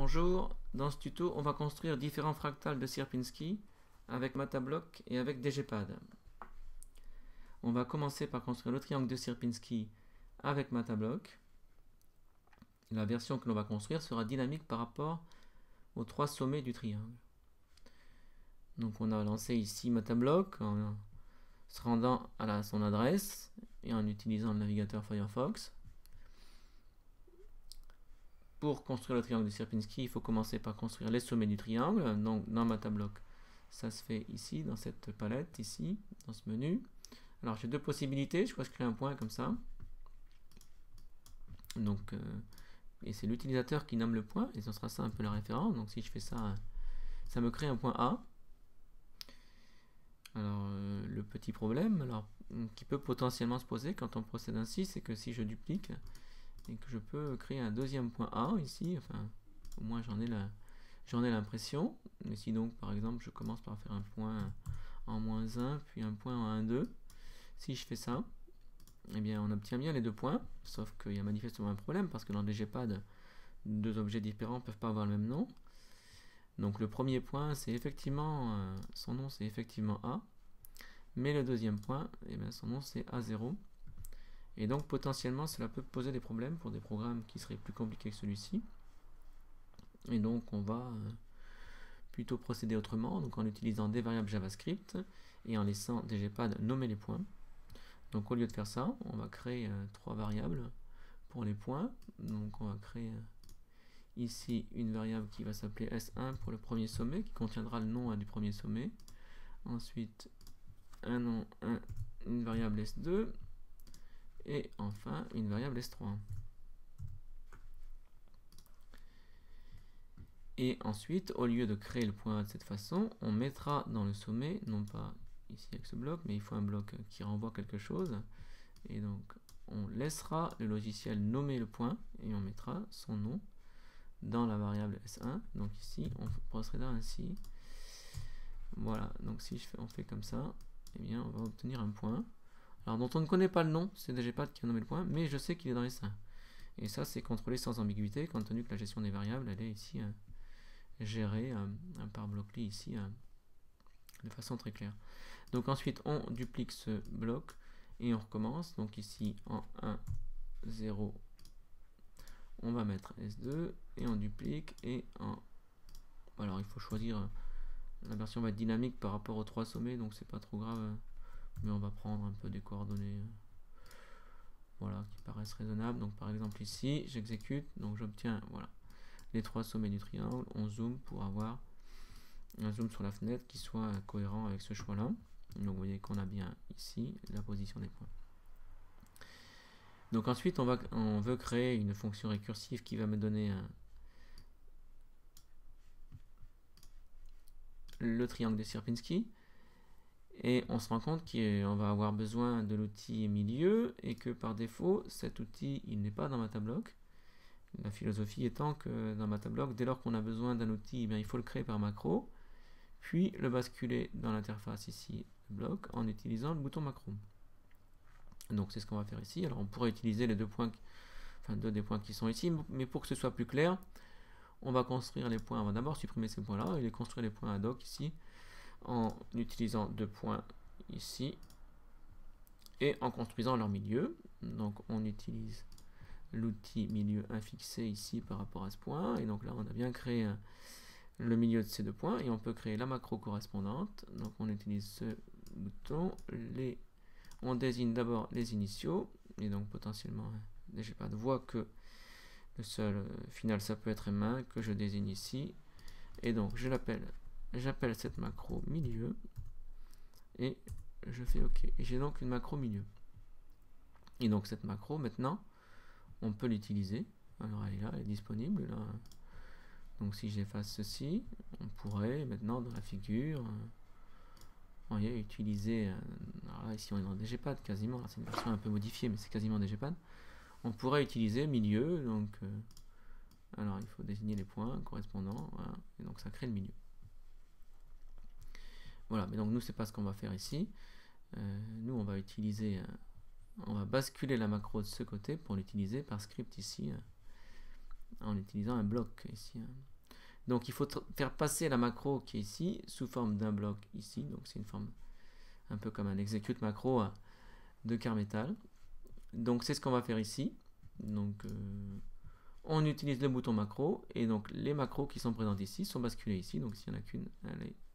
Bonjour, dans ce tuto on va construire différents fractales de Sierpinski avec Matablock et avec DGPad. On va commencer par construire le triangle de Sierpinski avec Matablock. La version que l'on va construire sera dynamique par rapport aux trois sommets du triangle. Donc on a lancé ici Matablock en se rendant à son adresse et en utilisant le navigateur Firefox. Pour construire le triangle de Sierpinski, il faut commencer par construire les sommets du triangle. Donc dans Matablock, ça se fait ici, dans cette palette, ici, dans ce menu. Alors j'ai deux possibilités, je crois que je crée un point comme ça. Donc, et c'est l'utilisateur qui nomme le point, et ce sera ça un peu la référence. Donc si je fais ça, ça me crée un point A. Alors le petit problème qui peut potentiellement se poser quand on procède ainsi, c'est que si je duplique, et que je peux créer un deuxième point A ici, enfin au moins j'en ai l'impression, mais si donc par exemple je commence par faire un point en -1 puis un point en 1, 2, si je fais ça, eh bien on obtient bien les deux points, sauf qu'il y a manifestement un problème parce que dans DGPad, deux objets différents ne peuvent pas avoir le même nom. Donc le premier point c'est effectivement, son nom c'est effectivement A, mais le deuxième point, eh bien, son nom c'est A0. Et donc potentiellement cela peut poser des problèmes pour des programmes qui seraient plus compliqués que celui-ci. Et donc on va plutôt procéder autrement, donc en utilisant des variables JavaScript et en laissant DGPad nommer les points. Donc au lieu de faire ça, on va créer trois variables pour les points. Donc on va créer ici une variable qui va s'appeler S1 pour le premier sommet, qui contiendra le nom du premier sommet. Ensuite un nom, une variable S2. Et enfin une variable S3. Et ensuite, au lieu de créer le point A de cette façon, on mettra dans le sommet, non pas ici avec ce bloc, mais il faut un bloc qui renvoie quelque chose. Et donc, on laissera le logiciel nommer le point et on mettra son nom dans la variable S1. Donc ici, on procédera ainsi. Voilà, donc si on fait comme ça, eh bien, on va obtenir un point. Alors dont on ne connaît pas le nom, c'est DGPad qui a nommé le point, mais je sais qu'il est dans S1. Et ça c'est contrôlé sans ambiguïté, compte tenu que la gestion des variables, elle est ici gérée par Blockly ici de façon très claire. Donc ensuite on duplique ce bloc et on recommence. Donc ici en 1, 0, on va mettre S2 et on duplique et en... Alors il faut choisir, la version va être dynamique par rapport aux trois sommets, donc c'est pas trop grave. Mais on va prendre un peu des coordonnées voilà, qui paraissent raisonnables. Donc par exemple ici, j'exécute, donc j'obtiens voilà, les trois sommets du triangle. On zoome pour avoir un zoom sur la fenêtre qui soit cohérent avec ce choix-là. Donc vous voyez qu'on a bien ici la position des points. Donc ensuite, on veut créer une fonction récursive qui va me donner le triangle de Sierpinski. Et on se rend compte qu'on va avoir besoin de l'outil milieu et que par défaut, cet outil, il n'est pas dans Matablock. La philosophie étant que dans Matablock, dès lors qu'on a besoin d'un outil, eh bien, il faut le créer par macro, puis le basculer dans l'interface ici, bloc, en utilisant le bouton macro. Donc c'est ce qu'on va faire ici. Alors on pourrait utiliser les deux points, enfin deux des points qui sont ici, mais pour que ce soit plus clair, on va construire les points. On va d'abord supprimer ces points-là et les construire les points ad hoc ici, en utilisant deux points ici et en construisant leur milieu. Donc on utilise l'outil milieu infixé ici par rapport à ce point, et donc là on a bien créé le milieu de ces deux points et on peut créer la macro correspondante. Donc on utilise ce bouton, on désigne d'abord les initiaux, et donc potentiellement DGPad voit que le seul final ça peut être M1 que je désigne ici, et donc j'appelle cette macro milieu et je fais OK. Et j'ai donc une macro milieu. Et donc cette macro, maintenant, on peut l'utiliser. Alors elle est là, elle est disponible. Là. Donc si j'efface ceci, on pourrait maintenant dans la figure, utiliser. Alors là, ici on est dans DGPad quasiment. C'est une version un peu modifiée, mais c'est quasiment DGPad. On pourrait utiliser milieu. Donc, alors il faut désigner les points correspondants. Voilà, et donc ça crée le milieu. Voilà, mais donc nous c'est pas ce qu'on va faire ici. Nous on va utiliser, on va basculer la macro de ce côté pour l'utiliser par script ici, en utilisant un bloc ici. Donc il faut faire passer la macro qui est ici sous forme d'un bloc ici. Donc c'est une forme un peu comme un execute macro de car metal. Donc c'est ce qu'on va faire ici. Donc on utilise le bouton macro et donc les macros qui sont présentes ici sont basculés ici. Donc s'il n'y en a qu'une,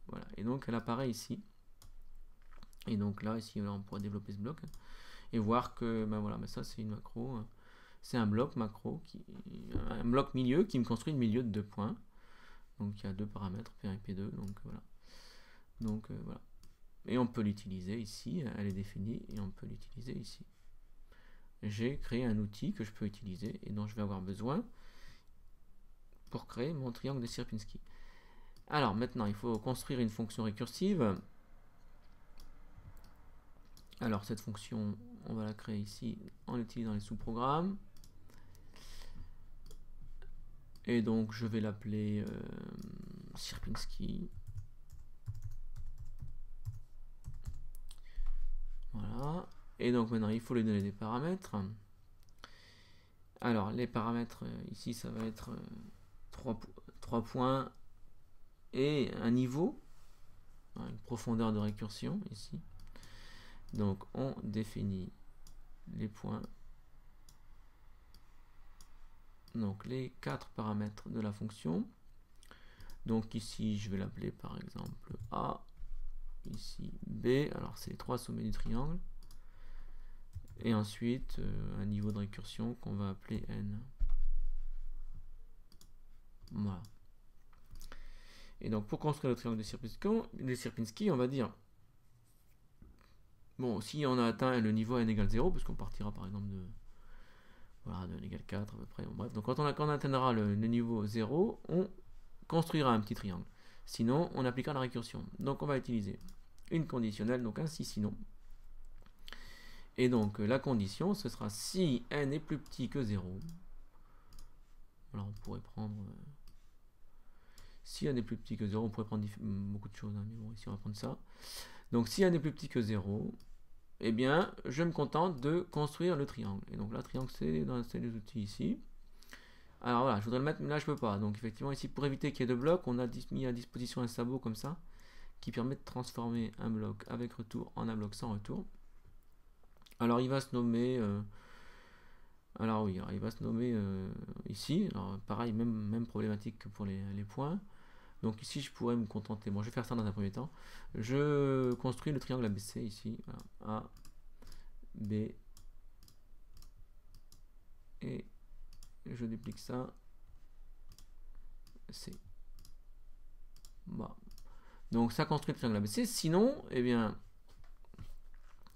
voilà. Et donc elle apparaît ici. Et donc là ici on pourra développer ce bloc et voir que ben voilà, mais ça c'est une macro. C'est un bloc macro, un bloc milieu qui me construit le milieu de 2 points. Donc il y a 2 paramètres, P1 et P2. Donc voilà. Donc voilà. Et on peut l'utiliser ici, elle est définie, et on peut l'utiliser ici. J'ai créé un outil que je peux utiliser et dont je vais avoir besoin pour créer mon triangle de Sierpinski. Alors maintenant, il faut construire une fonction récursive. Alors cette fonction, on va la créer ici en utilisant les sous-programmes. Et donc je vais l'appeler Sierpinski. Voilà. Et donc maintenant il faut lui donner des paramètres. Alors les paramètres ici ça va être 3 points et un niveau, une profondeur de récursion ici. Donc on définit les points. Donc les 4 paramètres de la fonction. Donc ici je vais l'appeler par exemple A, ici B, alors c'est les 3 sommets du triangle. Et ensuite un niveau de récursion qu'on va appeler N. Voilà. Et donc pour construire le triangle de Sierpinski, on va dire, bon, si on a atteint le niveau n égale 0, parce qu'on partira par exemple de, voilà, de n égale 4 à peu près, bon, bref, donc quand on atteindra le niveau 0, on construira un petit triangle. Sinon, on appliquera la récursion. Donc on va utiliser une conditionnelle, donc un si sinon. Et donc la condition, ce sera si n est plus petit que 0. Alors on pourrait prendre... si n est plus petit que 0, on pourrait prendre beaucoup de choses, hein, mais bon, ici on va prendre ça. Donc si n est plus petit que 0, eh bien, je me contente de construire le triangle. Et donc là, triangle, c'est dans les outils ici. Alors voilà, je voudrais le mettre, mais là je peux pas. Donc effectivement, ici, pour éviter qu'il y ait de blocs, on a mis à disposition un sabot comme ça, qui permet de transformer un bloc avec retour en un bloc sans retour. Alors il va se nommer... alors oui, alors, il va se nommer ici. Alors pareil, même problématique que pour les points. Donc ici, je pourrais me contenter. Bon, je vais faire ça dans un premier temps. Je construis le triangle ABC ici. Voilà. A, B. Et je duplique ça. C. Bon. Donc ça construit le triangle ABC. Sinon, eh bien,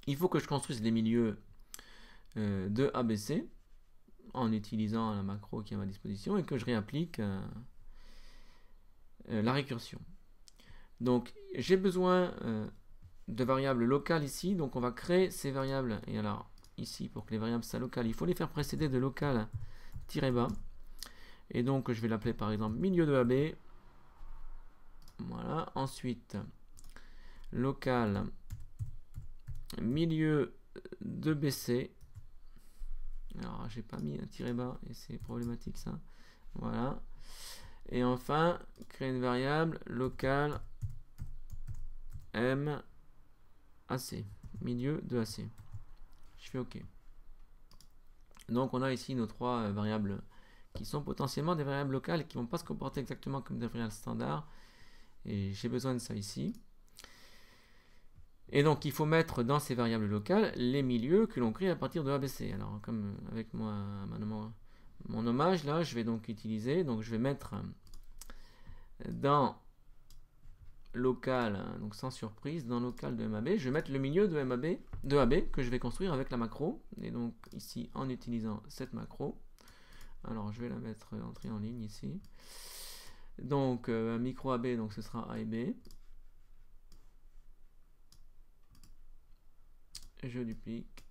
il faut que je construise les milieux de ABC en utilisant la macro qui est à ma disposition et que je réapplique la récursion. Donc j'ai besoin de variables locales ici, donc on va créer ces variables. Et alors ici, pour que les variables soient locales, il faut les faire précéder de local-bas. Et donc je vais l'appeler par exemple milieu de AB. Voilà. Ensuite local milieu de BC. Alors j'ai pas mis un tiret bas et c'est problématique ça. Voilà. Et enfin créer une variable locale M AC, milieu de AC. Je fais OK. Donc on a ici nos 3 variables qui sont potentiellement des variables locales et qui ne vont pas se comporter exactement comme des variables standards. Et j'ai besoin de ça ici. Et donc il faut mettre dans ces variables locales les milieux que l'on crée à partir de ABC. Alors comme avec mon nommage là, je vais donc utiliser, donc je vais mettre dans local, donc sans surprise, dans local de MAB, je vais mettre le milieu de AB que je vais construire avec la macro. Et donc ici en utilisant cette macro. Alors je vais la mettre entrée en ligne ici. Donc micro AB, donc ce sera A et B. Je duplique.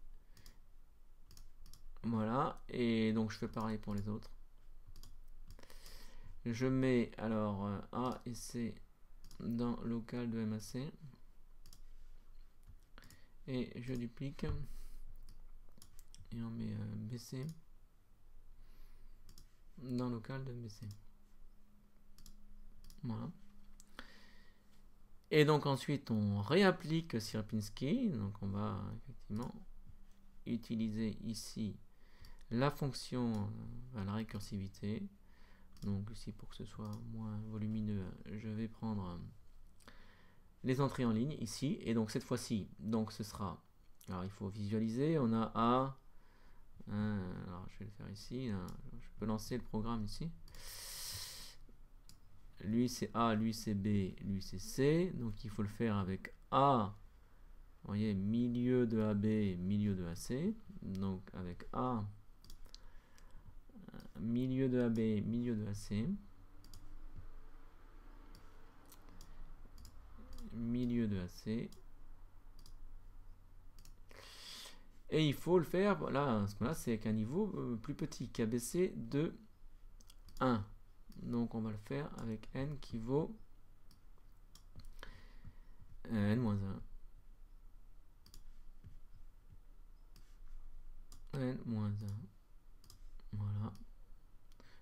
Voilà. Et donc je fais pareil pour les autres. Je mets alors A et C dans local de MAC. Et je duplique. Et on met BC dans local de BC. Voilà. Et donc ensuite on réapplique Sierpinski. Donc on va effectivement utiliser ici la fonction, la récursivité. Donc ici, pour que ce soit moins volumineux, je vais prendre les entrées en ligne ici. Et donc cette fois-ci, donc ce sera, alors il faut visualiser, on a A, alors je vais le faire ici, je peux lancer le programme ici. Lui c'est A, lui c'est B, lui c'est C. Donc il faut le faire avec A, vous voyez, milieu de AB, milieu de AC. Donc avec A, milieu de AB, milieu de AC. Milieu de AC. Et il faut le faire, voilà, ce là c'est avec un niveau plus petit qu'ABC de 1. Donc on va le faire avec n qui vaut n-1. n-1. Voilà.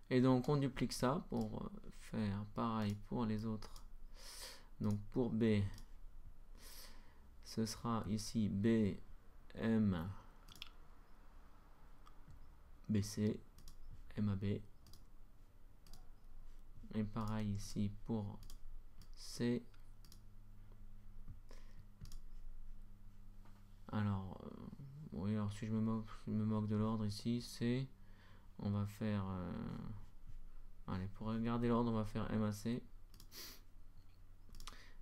Et donc on duplique ça pour faire pareil pour les autres. Donc pour B, ce sera ici B, M, BC, MAB. Et pareil ici pour C. Alors, oui, alors si je me moque de l'ordre ici, c'est, on va faire, allez, pour regarder l'ordre, on va faire MAC.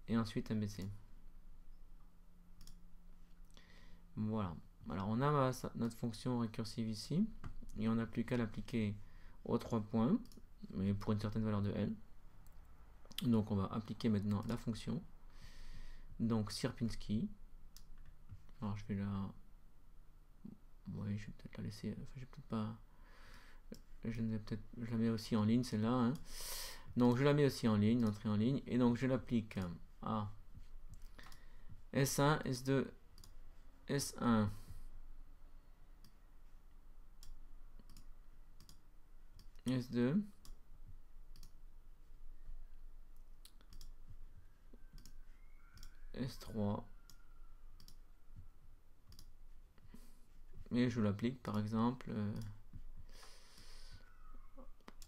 Et ensuite MBC. Voilà. Alors on a notre fonction récursive ici. Et on n'a plus qu'à l'appliquer aux 3 points. Mais pour une certaine valeur de L. Donc on va appliquer maintenant la fonction. Donc Sierpinski. Alors je vais la... Oui, je vais peut-être la laisser... Enfin, je vais peut-être pas... Je la mets aussi en ligne, celle-là. Hein. Donc je la mets aussi en ligne, entrée en ligne. Et donc je l'applique à S1, S2, S1. S2. S3. Et je l'applique par exemple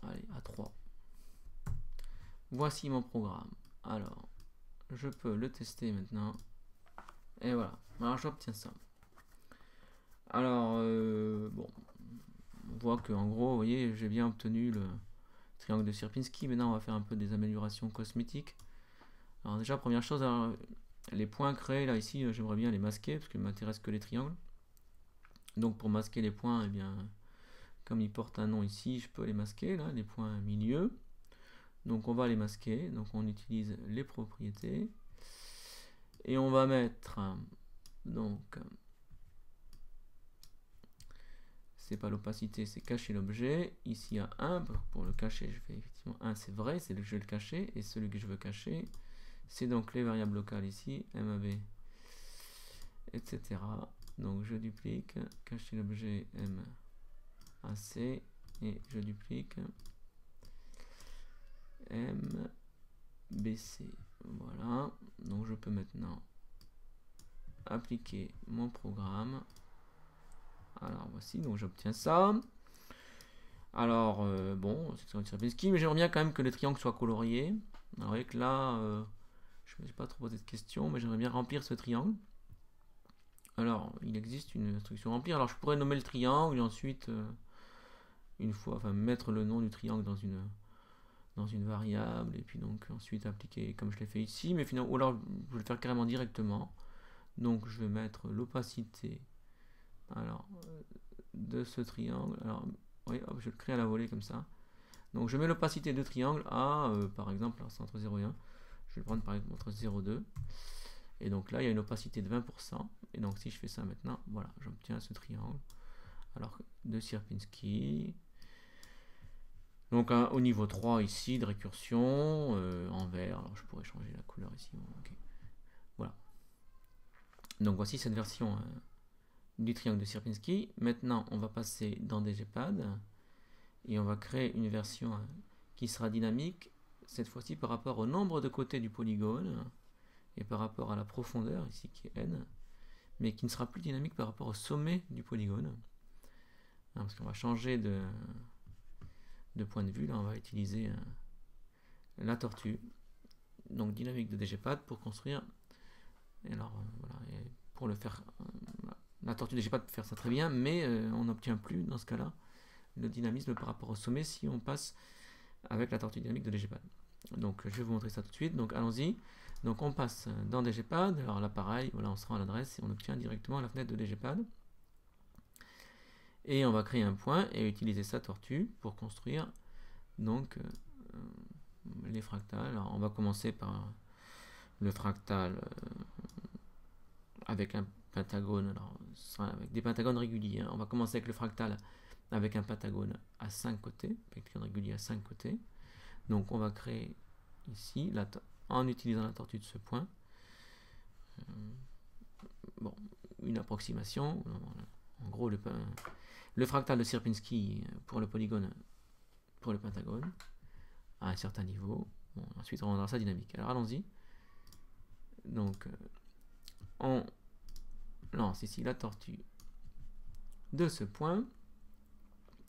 allez, à 3. Voici mon programme. Alors, je peux le tester maintenant. Et voilà. Alors, j'obtiens ça. Alors, bon. On voit que en gros, vous voyez, j'ai bien obtenu le triangle de Sierpinski. Maintenant, on va faire un peu des améliorations cosmétiques. Alors déjà, première chose, alors, les points créés là ici, j'aimerais bien les masquer parce qu'il ne m'intéresse que les triangles. Donc pour masquer les points, eh bien, comme ils portent un nom ici, je peux les masquer là, les points milieu. Donc on va les masquer. Donc on utilise les propriétés et on va mettre donc c'est pas l'opacité, c'est cacher l'objet. Ici à 1 pour le cacher, je fais effectivement 1, c'est vrai, c'est le que je vais le cacher, et celui que je veux cacher, c'est donc les variables locales ici, MAB, etc. Donc je duplique, cacher l'objet MAC, et je duplique MBC. Voilà, donc je peux maintenant appliquer mon programme. Alors voici, donc j'obtiens ça. Alors bon, c'est Sierpinski, mais j'aimerais bien quand même que les triangles soient coloriés. Alors, vous voyez que là, je ne me suis pas trop posé de question, mais j'aimerais bien remplir ce triangle. Alors, il existe une instruction remplir. Alors, je pourrais nommer le triangle et ensuite, une fois, enfin, mettre le nom du triangle dans une variable et puis donc ensuite appliquer comme je l'ai fait ici. Mais finalement, ou alors, je vais le faire carrément directement. Donc, je vais mettre l'opacité. Alors, de ce triangle. Alors, oui, hop, je le crée à la volée comme ça. Donc, je mets l'opacité de triangle à, par exemple, c'est entre 0 et 1. Je vais le prendre par exemple entre 0 et 2. Et donc là, il y a une opacité de 20%. Et donc, si je fais ça maintenant, voilà, j'obtiens ce triangle. Alors, de Sierpinski. Donc, au niveau 3 ici, de récursion, en vert. Alors, je pourrais changer la couleur ici. Bon, okay. Voilà. Donc, voici cette version du triangle de Sierpinski. Maintenant, on va passer dans DGPad. Et on va créer une version qui sera dynamique. cette fois-ci par rapport au nombre de côtés du polygone et par rapport à la profondeur ici qui est n, mais qui ne sera plus dynamique par rapport au sommet du polygone. Parce qu'on va changer de point de vue, là on va utiliser la tortue, donc dynamique de DGPad pour construire. Et alors voilà, et pour le faire, la tortue DGPad peut faire ça très bien, mais on n'obtient plus dans ce cas-là le dynamisme par rapport au sommet si on passe avec la tortue dynamique de DGPad. Donc je vais vous montrer ça tout de suite, donc allons-y. Donc on passe dans DGPad, alors là pareil, voilà, on se rend à l'adresse et on obtient directement la fenêtre de DGPad. Et on va créer un point et utiliser sa tortue pour construire donc les fractales. Alors on va commencer par le fractal avec un pentagone, alors avec des pentagones réguliers. On va commencer avec le fractal avec un pentagone à 5 côtés, pentagone régulier à 5 côtés. Donc on va créer ici, en utilisant la tortue de ce point, bon, une approximation. En gros, le fractal de Sierpinski pour le polygone, pour le pentagone, à un certain niveau. Bon, ensuite, on rendra sa dynamique. Alors, allons-y. Donc, on lance ici la tortue de ce point.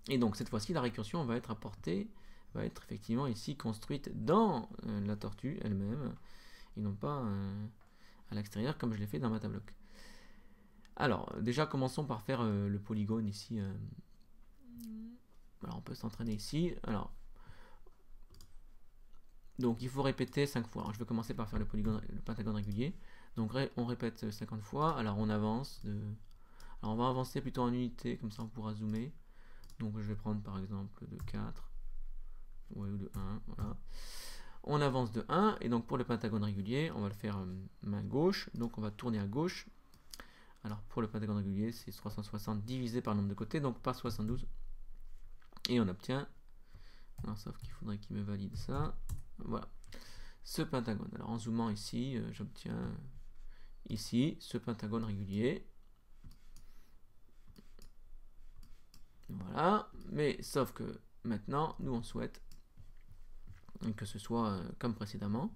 Et donc, cette fois-ci, la récursion va être apportée, va être effectivement ici construite dans la tortue elle-même, et non pas à l'extérieur, comme je l'ai fait dans Matablock. Alors, déjà, commençons par faire le polygone ici. Alors, on peut s'entraîner ici. Alors, donc, il faut répéter 5 fois. Alors, je vais commencer par faire le pentagone régulier. Donc, on répète 50 fois. Alors, on avance. Alors, on va avancer plutôt en unité, comme ça on pourra zoomer. Donc, je vais prendre par exemple de 4. Ouais, ou de 1. Voilà. On avance de 1. Et donc, pour le pentagone régulier, on va le faire main gauche. Donc, on va tourner à gauche. Alors pour le pentagone régulier, c'est 360 divisé par le nombre de côtés, donc par 72. Et on obtient, alors, sauf qu'il faudrait qu'il me valide ça, voilà, ce pentagone. Alors en zoomant ici, j'obtiens ici ce pentagone régulier. Voilà, mais sauf que maintenant, nous on souhaite que ce soit comme précédemment,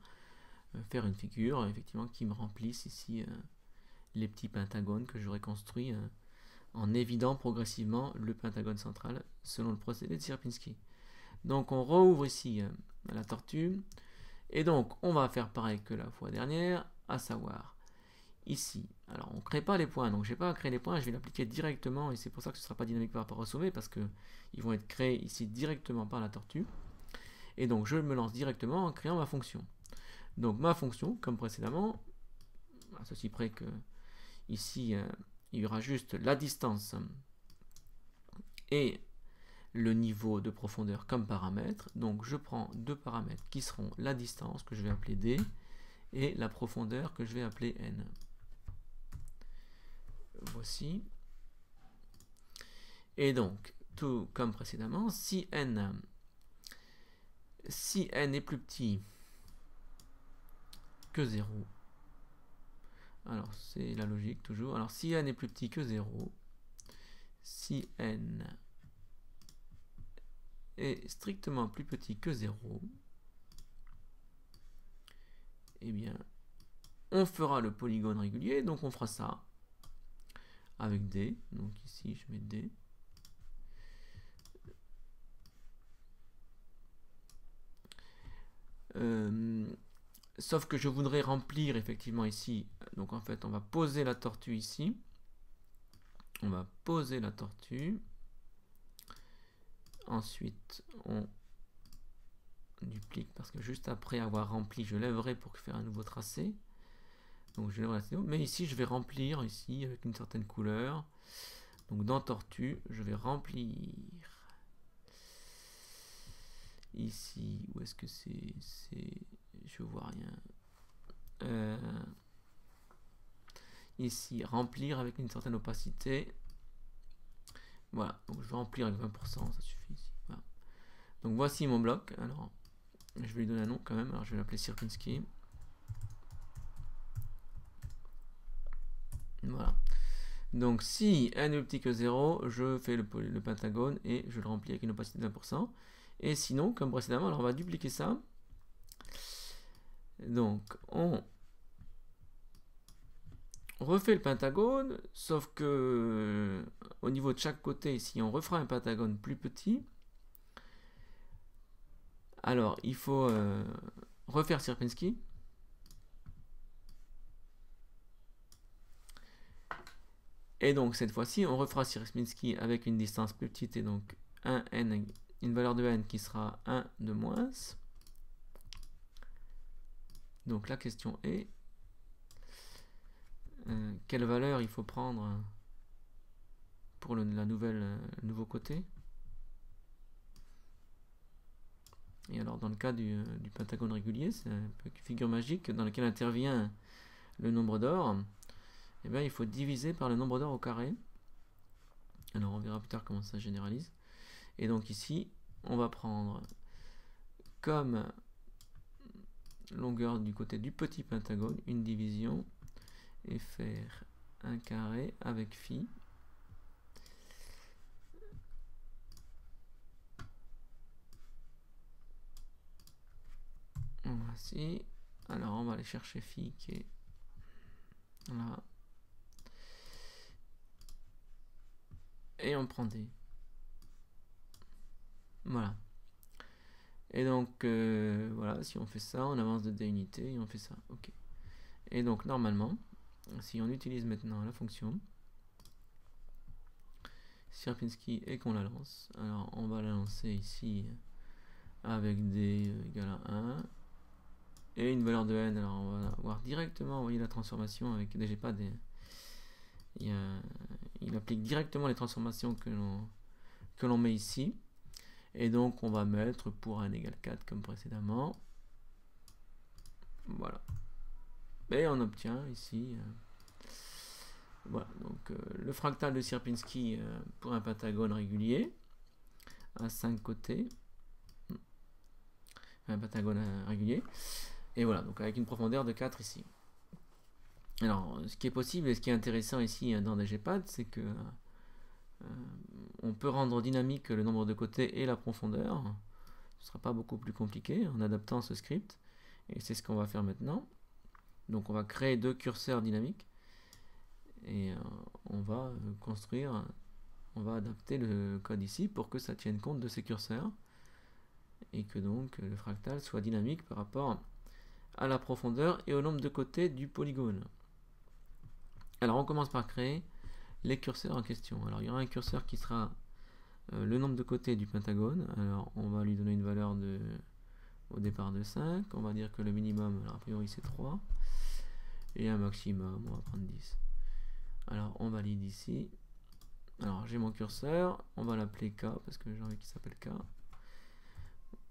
faire une figure effectivement qui me remplisse ici les petits pentagones que j'aurais construits en évidant progressivement le pentagone central selon le procédé de Sierpinski. Donc on rouvre ici la tortue et donc on va faire pareil que la fois dernière, à savoir ici. Alors on ne crée pas les points, donc je n'ai pas à créer les points, je vais l'appliquer directement et c'est pour ça que ce ne sera pas dynamique par rapport au sommet parce qu'ils vont être créés ici directement par la tortue. Et donc je me lance directement en créant ma fonction. Donc ma fonction, comme précédemment, à ceci près que ici, il y aura juste la distance et le niveau de profondeur comme paramètre. Donc, je prends deux paramètres qui seront la distance, que je vais appeler D, et la profondeur, que je vais appeler N. Voici. Et donc, tout comme précédemment, si N est plus petit que 0, alors c'est la logique toujours. Alors si n est plus petit que 0, si n est strictement plus petit que 0, eh bien on fera le polygone régulier, donc on fera ça avec D. Donc ici je mets D. Sauf que je voudrais remplir effectivement ici, donc en fait on va poser la tortue ici, on va poser la tortue, ensuite on duplique parce que juste après avoir rempli je lèverai pour faire un nouveau tracé, donc je lèverai la, mais ici je vais remplir ici avec une certaine couleur, donc dans tortue je vais remplir ici, où est-ce que c'est, je vois rien. Ici, remplir avec une certaine opacité. Voilà, donc je vais remplir avec 20%, ça suffit ici. Voilà. Donc voici mon bloc. Alors, je vais lui donner un nom quand même. Alors, je vais l'appeler Sierpinski. Voilà. Donc, si n est plus petit que 0, je fais le pentagone et je le remplis avec une opacité de 20%. Et sinon, comme précédemment, alors on va dupliquer ça. Donc, on refait le pentagone, sauf que au niveau de chaque côté, ici, on refera un pentagone plus petit. Alors, il faut refaire Sierpinski. Et donc, cette fois-ci, on refera Sierpinski avec une distance plus petite, et donc une valeur de n qui sera 1 de moins. Donc, la question est, quelle valeur il faut prendre pour le nouveau côté. Et alors, dans le cas du pentagone régulier, c'est une figure magique dans laquelle intervient le nombre d'or. Et bien, il faut diviser par le nombre d'or au carré. Alors, on verra plus tard comment ça généralise. Et donc ici, on va prendre comme longueur du côté du petit pentagone une division et faire un carré avec phi. Voici. Alors on va aller chercher phi qui est là. Et on prend D. Voilà. Et donc voilà, si on fait ça, on avance de D unités et on fait ça. Ok. Et donc normalement, si on utilise maintenant la fonction Sierpinski et qu'on la lance, alors on va la lancer ici avec D égale à 1 et une valeur de n. Alors on va voir directement, vous voyez la transformation avec DGPad. Il applique directement les transformations que l'on met ici. Et donc on va mettre pour n égale 4 comme précédemment. Voilà. Et on obtient ici voilà, donc le fractal de Sierpinski pour un pentagone régulier à 5 côtés. Un pentagone régulier. Et voilà, donc avec une profondeur de 4 ici. Alors, ce qui est possible et ce qui est intéressant ici dans DGPad, c'est que on peut rendre dynamique le nombre de côtés et la profondeur. Ce ne sera pas beaucoup plus compliqué en adaptant ce script. Et c'est ce qu'on va faire maintenant. Donc on va créer 2 curseurs dynamiques. Et on va construire, on va adapter le code ici pour que ça tienne compte de ces curseurs. Et que donc le fractal soit dynamique par rapport à la profondeur et au nombre de côtés du polygone. Alors on commence par créer les curseurs en question. Alors il y aura un curseur qui sera le nombre de côtés du pentagone. Alors on va lui donner une valeur au départ de 5. On va dire que le minimum, alors a priori c'est 3. Et un maximum, on va prendre 10. Alors on valide ici. Alors j'ai mon curseur, on va l'appeler K parce que j'ai envie qu'il s'appelle K.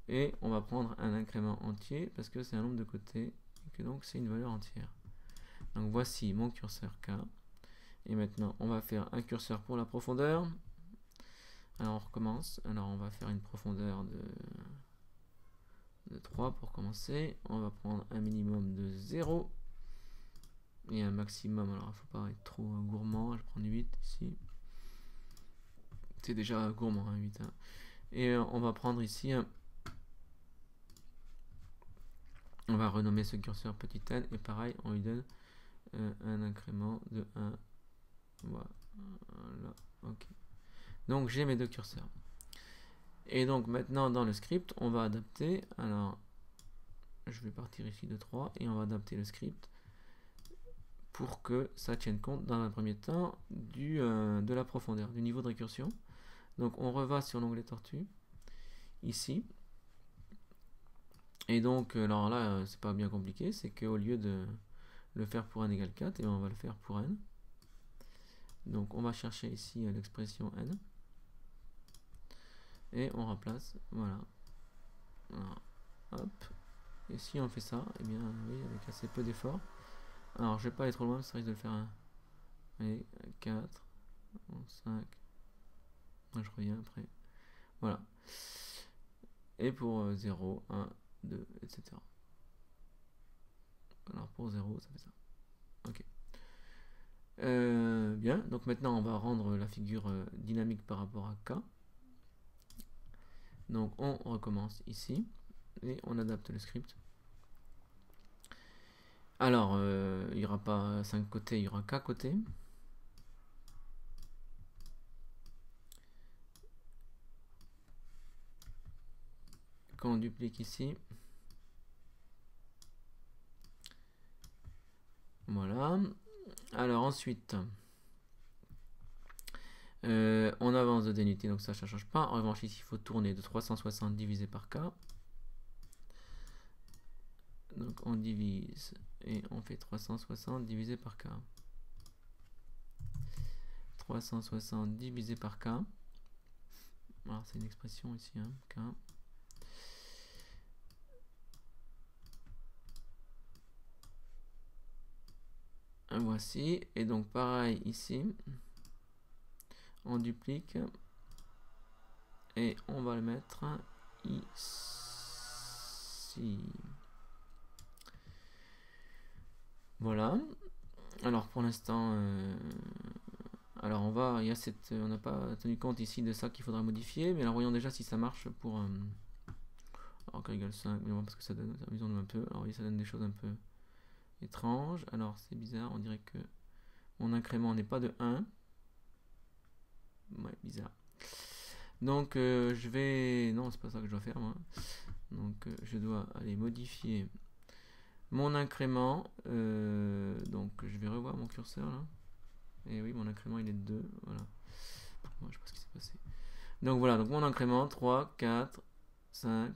Et on va prendre un incrément entier parce que c'est un nombre de côtés et que donc c'est une valeur entière. Donc voici mon curseur K. Et maintenant on va faire un curseur pour la profondeur. Alors on recommence. Alors on va faire une profondeur de 3 pour commencer. On va prendre un minimum de 0 et un maximum. Alors il ne faut pas être trop gourmand. Je prends 8 ici. C'est déjà gourmand, hein, 8. Hein. Et on va prendre ici on va renommer ce curseur petit n et pareil on lui donne un incrément de 1. Voilà. Ok. Donc j'ai mes 2 curseurs. Et donc maintenant dans le script, on va adapter. Alors je vais partir ici de 3 et on va adapter le script pour que ça tienne compte dans un premier temps de la profondeur, du niveau de récursion. Donc on reva sur l'onglet tortue ici. Et donc alors là c'est pas bien compliqué, c'est qu'au lieu de le faire pour n égale 4, et on va le faire pour n. Donc on va chercher ici l'expression n. Et on remplace, voilà. Hop. Et si on fait ça, et bien oui, avec assez peu d'efforts. Alors je vais pas aller trop loin, ça risque de le faire un. Allez, 4, 5. Moi je reviens après. Voilà. Et pour 0, 1, 2, etc. Alors pour 0, ça fait ça. Ok. Bien, donc maintenant on va rendre la figure dynamique par rapport à K. Donc on recommence ici et on adapte le script. Alors, il n'y aura pas 5 côtés, il y aura qu'un côté. Quand on duplique ici, voilà. Alors ensuite, on avance de d'unité, donc ça ne change pas. En revanche, ici, il faut tourner de 360 divisé par k. Donc on divise et on fait 360 divisé par k. 360 divisé par k. Alors c'est une expression ici, hein, k. Voici, et donc pareil ici, on duplique et on va le mettre ici. Voilà. Alors pour l'instant, alors on n'a pas tenu compte ici de ça qu'il faudra modifier, mais alors voyons déjà si ça marche pour alors k égale 5, mais bon, parce que ça donne, amusons-nous un peu. Alors oui, ça donne des choses un peu étranges. Alors c'est bizarre, on dirait que mon incrément n'est pas de 1. Ouais, bizarre. Donc je vais... Non, c'est pas ça que je dois faire, moi. Donc je dois aller modifier mon incrément. Donc je vais revoir mon curseur, là. Et oui, mon incrément, il est de 2. Voilà. Moi, je sais pas ce qui s'est passé. Donc voilà, donc mon incrément, 3, 4, 5,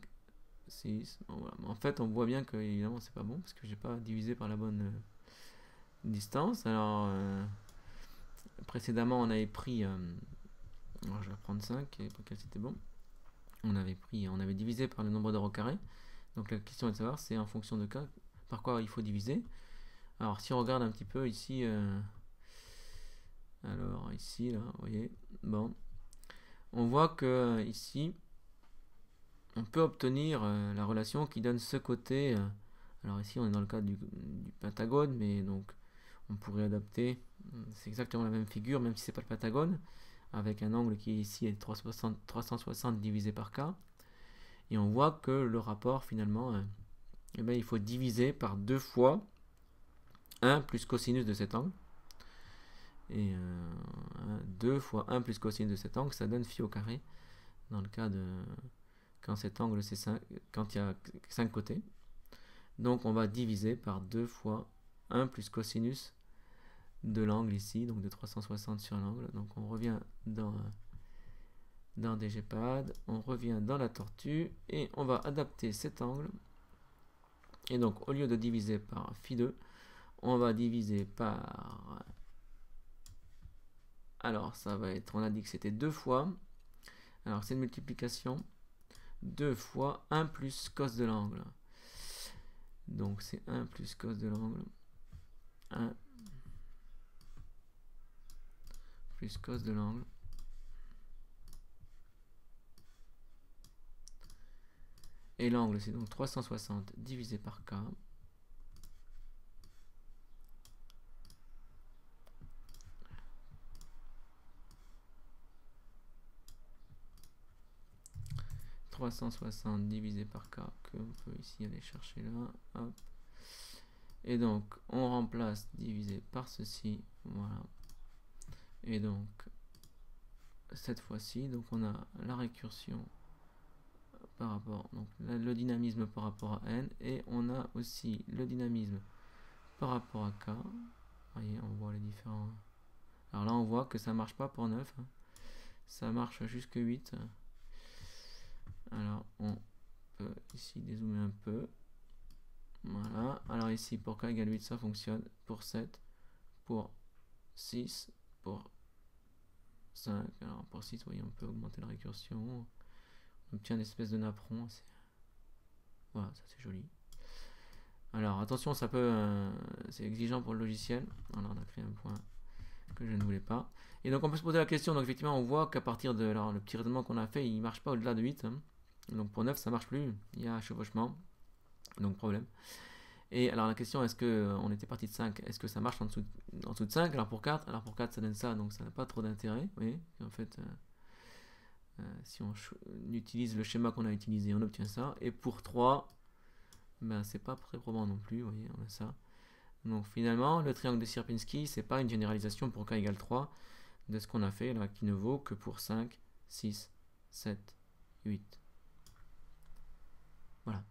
6. Bon, voilà. En fait, on voit bien que, évidemment, c'est pas bon, parce que j'ai pas divisé par la bonne distance. Alors, précédemment, on avait pris... alors, je vais reprendre 5, et pour quel c'était bon. On avait divisé par le nombre d'heures au carré. Donc la question est de savoir, c'est en fonction de k, par quoi il faut diviser. Alors si on regarde un petit peu ici, alors ici, là, vous voyez, bon, on voit que ici, on peut obtenir la relation qui donne ce côté. Alors ici, on est dans le cadre du pentagone, mais donc on pourrait adapter. C'est exactement la même figure, même si c'est pas le pentagone, avec un angle qui ici est 360 divisé par k. Et on voit que le rapport finalement, eh bien, il faut diviser par 2 fois 1 plus cosinus de cet angle. Et 2 fois 1 plus cosinus de cet angle, ça donne phi au carré. Dans le cas de quand cet angle c'est 5, quand il y a 5 côtés. Donc on va diviser par 2 fois 1 plus cosinus de l'angle ici, donc de 360 sur l'angle. Donc on revient dans DGPad, on revient dans la tortue et on va adapter cet angle. Et donc au lieu de diviser par phi 2, on va diviser par... Alors ça va être, on a dit que c'était 2 fois, alors c'est une multiplication, 2 fois 1 plus cos de l'angle. Donc c'est 1 plus cos de l'angle, 1 plus cos de l'angle. Et l'angle c'est donc 360 divisé par k. « 360 divisé par k, qu'on peut ici aller chercher là, hop. Et donc on remplace divisé par ceci, voilà. Et donc cette fois-ci, donc on a la récursion par rapport, donc le dynamisme par rapport à n, et on a aussi le dynamisme par rapport à k. Vous voyez, on voit les différents. Alors là on voit que ça marche pas pour 9, hein. Ça marche jusque 8. Alors on peut ici dézoomer un peu. Voilà. Alors ici pour k égale 8 ça fonctionne. Pour 7, pour 6, pour 5. Alors pour 6, vous voyez, on peut augmenter la récursion. On obtient une espèce de napperon. Voilà, ça c'est joli. Alors attention, ça peut, c'est exigeant pour le logiciel. Alors on a créé un point que je ne voulais pas. Et donc on peut se poser la question. Donc effectivement, on voit qu'à partir de, alors le petit raisonnement qu'on a fait, il ne marche pas au-delà de 8. Hein. Donc pour 9, ça marche plus. Il y a un chevauchement. Donc problème. Et alors la question, est-ce que on était parti de 5, est-ce que ça marche en dessous de 5? Alors pour 4, ça donne ça, donc ça n'a pas trop d'intérêt. Vous voyez, en fait, si on utilise le schéma qu'on a utilisé, on obtient ça. Et pour 3, ben c'est pas très probant non plus, vous voyez, on a ça. Donc finalement, le triangle de Sierpinski, c'est pas une généralisation pour k égale 3 de ce qu'on a fait là, qui ne vaut que pour 5, 6, 7, 8. Voilà.